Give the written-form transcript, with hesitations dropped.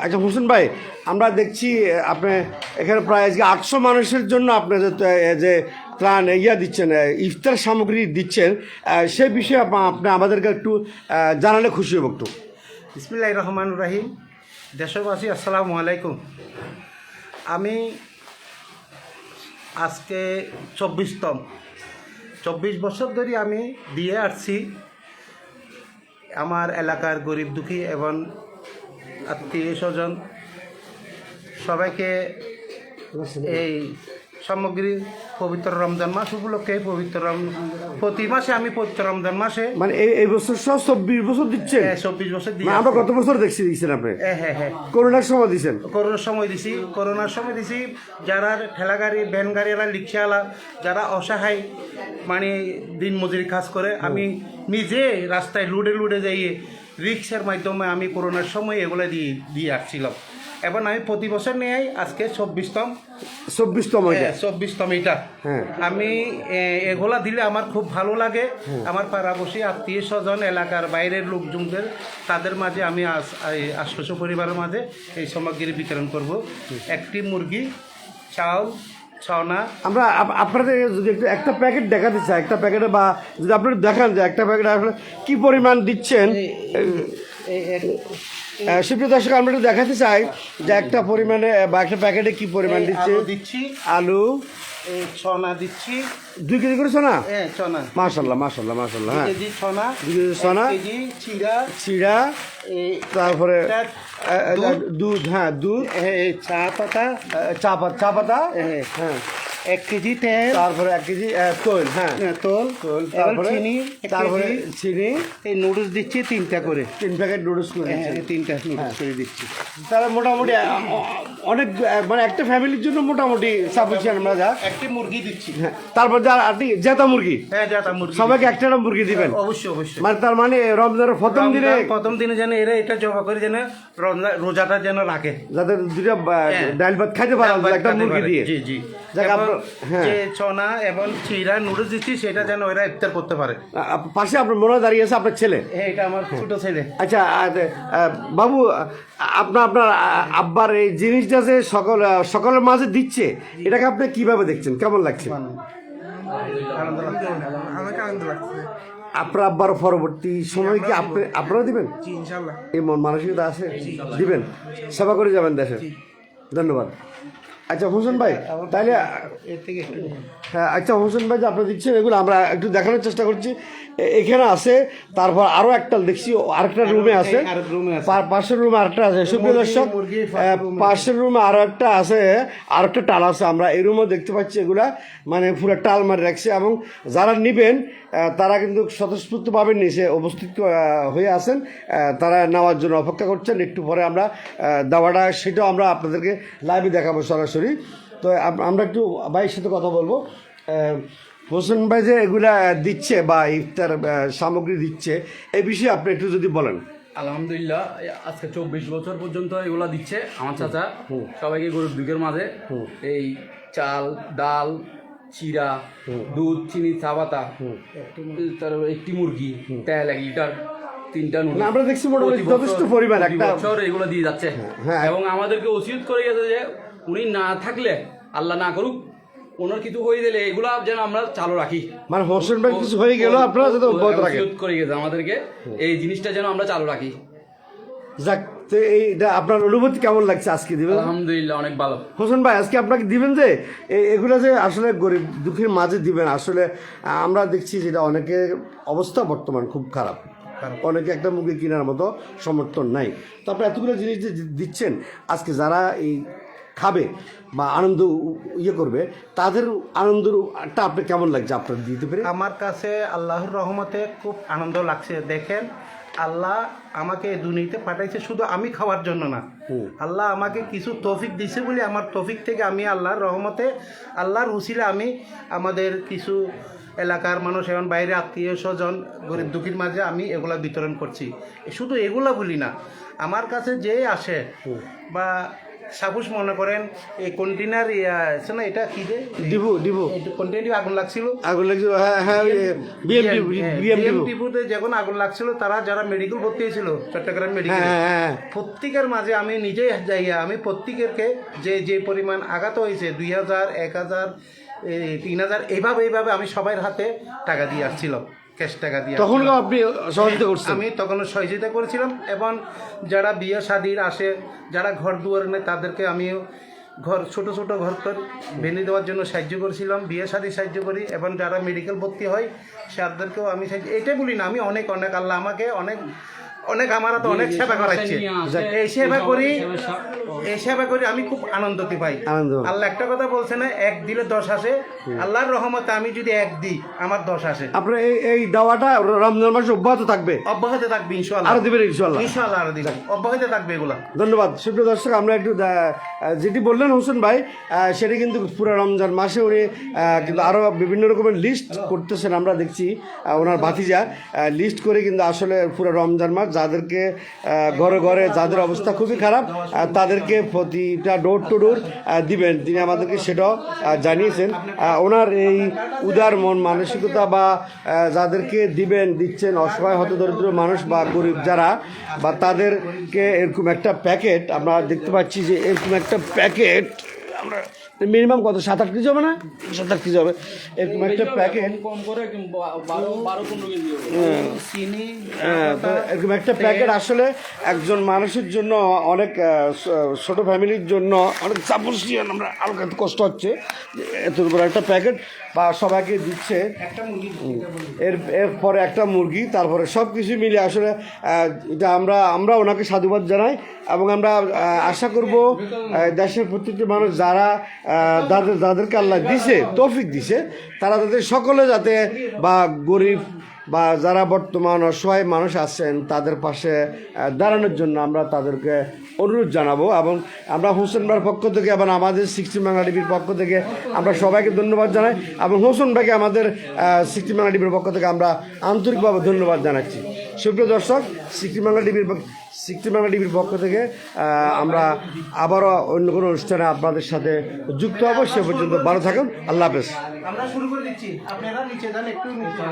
আচ্ছা হোসেন ভাই, আমরা দেখছি আপনি এখানে প্রায় আজকে 800 মানুষের জন্য আপনি যে ত্রাণ দিচ্ছেন, ইফতার সামগ্রী দিচ্ছেন, সে বিষয়ে আপনি আমাদেরকে একটু জানালে খুশি হব একটু। বিসমিল্লাহির রহমানির রহিম। দেশবাসী আসসালামু আলাইকুম। আমি আজকে 24 বছর ধরে আমি দিয়ে আসছি আমার এলাকার গরিব দুঃখী এবং আত্মীয় স্বজন সবাইকে এই সামগ্রী পবিত্র রমজান মাস উপলক্ষে প্রতি মাসে আমি পবিত্র রমজান মাসে মানে এই বছর সহ 24 বছর দিচ্ছেন? 24 বছর দিয়ে আমরা কত বছর দিচ্ছেন আপনি? হ্যাঁ করোনার সময় দিচ্ছেন? করোনার সময় দিছি। যারা ঠেলা গাড়ি ভ্যান গাড়িওয়ালা রিক্সাওয়ালা যারা অসহায় মানে দিন মজুরি কাজ করে, আমি নিজে রাস্তায় লুডে যাইয়ে রিক্সার মাধ্যমে আমি করোনার সময় এগুলো দিয়ে আসছিলাম। এবং আমি প্রতি বছর নিয়ে আজকে 24তম এটা আমি এগুলা দিলে আমার খুব ভালো লাগে। আমার পাড়াবসী আত্মীয় স্বজন এলাকার বাইরের লোকজনদের তাদের মাঝে আমি 800 পরিবারের মাঝে এই সামগ্রী বিতরণ করব। একটি মুরগি, চাউল, ছনা। আমরা আপনাদের যদি একটু একটা প্যাকেট দেখাতে চাই, একটা প্যাকেটে বা যদি আপনারা দেখান যে একটা প্যাকেটে আসলে কি পরিমাণ দিচ্ছেন, সুপ্রিয় দর্শক আমরা একটু দেখাতে চাই যে একটা পরিমাণে বা একটা প্যাকেটে কি পরিমাণ দিচ্ছি। আলু, ছনা দিচ্ছি 2 কেজি করে ছনা। ছনা, মাশাআল্লাহ। 2 KG Sanna, 2 KG Sanna, 1 KG চিড়া, তারপরে দুধ, দুধ, চা পাতা, চা পাতা, হ্যাঁ 1 কেজি তেল, তারপরে 1 কেজি তোল, তারপরে চিনি। এই নুডলস দিচ্ছি 3টা করে, 3 প্যাকেট নুডলস করে, 3টা নুডলস করে দিচ্ছি। তাহলে মোটামুটি অনেক, মানে একটা ফ্যামিলির জন্য মোটামুটি সাফিসিয়েন্ট আমরা যা। একটি মুরগি দিচ্ছি, তারপর যা আপনি জেতা মুরগি, জেতা মুরগি সবাইকে একটা মুরগি দিবেন অবশ্যই। মানে তার মানে রমজানের প্রথম দিনে যেন এরা এটা জমা করে যেন রোজাটা যেন রাখে, যাতে 2টা ডাল ভাত খাইতে পারে একটা মুরগি দিয়ে। জি। যে চনা এবং চিড়া নুডলস দিচ্ছি সেটা যেন ওরা ইফতার করতে পারে। পাশে আপনার মনে দাঁড়িয়ে আছে আপনার ছেলে? এটা আমার ছোট ছেলে। আচ্ছা বাবু, আপনার আব্বার এই জিনিসটা যে সকলের মাঝে দিচ্ছে, এটাকে আপনি কিভাবে দেখছেন, কেমন লাগছে? আমাকে আনন্দ লাগছে। আপনার আব্বার পরবর্তী সময় কি আপনারা দিবেন? ইনশাআল্লাহ। এই মন মানসিকতা আছে, দিবেন, সেবা করে যাবেন দেশে। ধন্যবাদ। আচ্ছা হোসেন ভাই, তাহলে হ্যাঁ, আচ্ছা হোসেন ভাই যে আপনারা দিচ্ছেন এগুলো আমরা একটু দেখানোর চেষ্টা করছি। এখানে আছে, তারপর আরও একটা দেখছি আরেকটা রুমে আছে, পাশের রুমে আরেকটা আছে। সুপ্রিয় দর্শক, পাশের রুমে আরও একটা আছে, আরেকটা টাল আছে। আমরা এই রুমও দেখতে পাচ্ছি এগুলা মানে পুরো টাল মারি রাখছে, এবং যারা নিবেন তারা কিন্তু স্বতঃস্ফূর্তভাবে নিচে উপস্থিত হয়ে আছেন, তারা নেওয়ার জন্য অপেক্ষা করছেন। একটু পরে আমরা দাওয়াটা সেটাও আমরা আপনাদেরকে লাইভে দেখাবো সরাসরি। তো আমরা একটু ভাইয়ের সাথে কথা বলবো। হোসেন ভাই যে এগুলা দিচ্ছে বা ইফতার সামগ্রী দিচ্ছে, এই বিষয়ে আপনি একটু যদি বলেন। আলহামদুলিল্লাহ, আজকে 24 বছর পর্যন্ত এগুলা দিচ্ছে আমার চাচা সবাইকে গরিব দুঃখের মাঝে। এই চাল, ডাল, চিড়া, দুধ, চিনি, চা পাতা, তারপর একটি মুরগি, তেল 1 লিটার, 3টা নুডলস। আমরা দেখছি মোটামুটি যথেষ্ট পরিমাণ একটা বছর এগুলো দিয়ে যাচ্ছে। এবং আমাদেরকে ওসিয়ত করে গেছে যে উনি না থাকলে, আল্লাহ না করুক, ওনার কিছু হয়ে গেলে এগুলা যেন আমরা চালু রাখি। মানে হোসেন ভাই কিছু হয়ে গেল আপনারা যাতে অব্যাহত রাখেন, ওসিয়ত করে গেছে আমাদেরকে এই জিনিসটা যেন আমরা চালু রাখি। যাক, এইটা আপনার অনুভূতি কেমন লাগছে আজকে দিবেন? আলহামদুলিল্লাহ, অনেক ভালো। হোসেন ভাই, আজকে আপনাকে দিবেন যে এগুলো যে আসলে গরিব দুঃখীর মাঝে দিবেন, আসলে আমরা দেখছি যেটা অনেকের অবস্থা বর্তমান খুব খারাপ, অনেকে একটা মুরগি কেনার মতো সমর্থন নাই। তো আপনি এতগুলো জিনিস যে দিচ্ছেন, আজকে যারা এই খাবে বা আনন্দ করবে, তাদের আনন্দটা আপনি কেমন লাগছে আপনার দিতে পেরে? আমার কাছে আল্লাহর রহমতে খুব আনন্দ লাগছে। দেখেন, আল্লাহ আমাকে এই দুনিয়াতে পাঠাইছে শুধু আমি খাওয়ার জন্য না। আল্লাহ আমাকে কিছু তৌফিক দিছে বলে আমার তৌফিক থেকে আমি আল্লাহর রহমতে, আল্লাহর উসিলে আমি আমাদের কিছু এলাকার মানুষ এবং বাইরে আত্মীয় স্বজন গরিব দুঃখীর মাঝে আমি এগুলা বিতরণ করছি। শুধু এগুলা বলি না, আমার কাছে যে আসে বা সাপোজ মনে করেন এই কন্টেনার আছে না, এটা কি রে, ডিবু কন্টেনারে আগুন লাগছিল, আগুন লাগছে, হ্যাঁ বিএমটিতে যখন আগুন লাগছিল, তারা যারা মেডিকেল ভর্তি হয়েছিল চট্টগ্রাম মেডিকেল, হ্যাঁ প্রত্যেকের মাঝে আমি নিজেই যাইয়া আমি প্রত্যেকেরকে যে পরিমাণ আঘাত হয়েছে 2000, 1000, 3000 এইভাবে আমি সবার হাতে টাকা দিয়ে আসছিলাম, ক্যাশ টাকা দিয়ে। তখন আপনি সহযোগিতা করছেন? আমি তখন সহযোগিতা করেছিলাম, এবং যারা বিয়ে শাদির আসে, যারা ঘর দুয়ার নেই, তাদেরকে আমিও ছোট ঘর ভেঙে দেওয়ার জন্য সাহায্য করেছিলাম, বিয়ে শাদি সাহায্য করি, এবং যারা মেডিকেল ভর্তি হয় তাদেরকেও আমি সাহায্য, এটাই বলি না, আমি অনেক আল্লাহ আমাকে অনেক আমার তো অনেক সেবা করাচ্ছে, এই সেবা করি আমি খুব আনন্দ পাই। আল্লাহ একটা কথা বলছে না, 1 দিলে 10 আসে, আল্লাহর রহমতে আমি যদি 1 দিই আমার 10 আসে। আপনার এই দাওয়াটা রমজান মাসে অব্যাহত থাকবে ইনশাআল্লাহ, আরো দিবেন ইনশাআল্লাহ, আরো দিবেন, অব্যাহত থাকবে এগুলা। ধন্যবাদ। সুপ্রিয় দর্শক, আমরা একটু যেটি বললেন হোসেন ভাই, সেটা কিন্তু পুরো রমজান মাসে উনি কিন্তু আরও বিভিন্ন রকমের লিস্ট করতেছেন, আমরা দেখছি ওনার ভাতিজা লিস্ট করে কিন্তু আসলে পুরো রমজান মাস যাদেরকে ঘরে ঘরে যাদের অবস্থা খুবই খারাপ তাদেরকে প্রতিটা ডোর টু ডোর দিবেন, তিনি আমাদেরকে সেটাও জানিয়েছেন। ওনার এই উদার মন মানসিকতা বা যাদেরকে দিচ্ছেন অসহায় হতদরিদ্র মানুষ বা গরিব যারা, বা তাদেরকে এরকম একটা প্যাকেট আমরা দেখতে পাচ্ছি, যে এরকম একটা প্যাকেট আমরা মিনিমাম কত 7-8 কেজি হবে না, 7-8 কেজি হবে, এরকম একটা প্যাকেট, কম করে 12-15 কেজি চিনি, এরকম একটা প্যাকেট আসলে একজন মানুষের জন্য অনেক, ছোট ফ্যামিলির জন্য অনেক সাপোর্টিয়ান, আমরা আরও কষ্ট হচ্ছে এত বড় একটা প্যাকেট বা সবাইকে দিচ্ছে, এরপরে একটা মুরগি, তারপরে সব কিছু মিলে আসলে এটা আমরা ওনাকে সাধুবাদ জানাই, এবং আমরা আশা করব দেশের প্রত্যেকটি মানুষ যারা যাদেরকে আল্লাহ দিছে, তৌফিক দিছে, তারা তাদের সকলে যাতে, বা গরিব বা যারা বর্তমান অসহায় মানুষ আছেন তাদের পাশে দাঁড়ানোর জন্য আমরা তাদেরকে অনুরোধ জানাবো। এবং আমরা হোসেন ভাইয়ের পক্ষ থেকে এবং আমাদের 60 বাংলা টিভির পক্ষ থেকে আমরা সবাইকে ধন্যবাদ জানাই, এবং হোসেন ভাইকে আমাদের 60 বাংলা টিভির পক্ষ থেকে আমরা আন্তরিকভাবে ধন্যবাদ জানাচ্ছি। সুপ্রিয় দর্শক, 60 বাংলা টিভির পক্ষ থেকে আমরা আবারও অন্য কোনো অনুষ্ঠানে আপনাদের সাথে যুক্ত হবো। সে পর্যন্ত ভালো থাকুন, আল্লাহ হাফেজ। আমরা শুরু করে দিচ্ছি, আপনারা নিচে যান, একটু নিচে।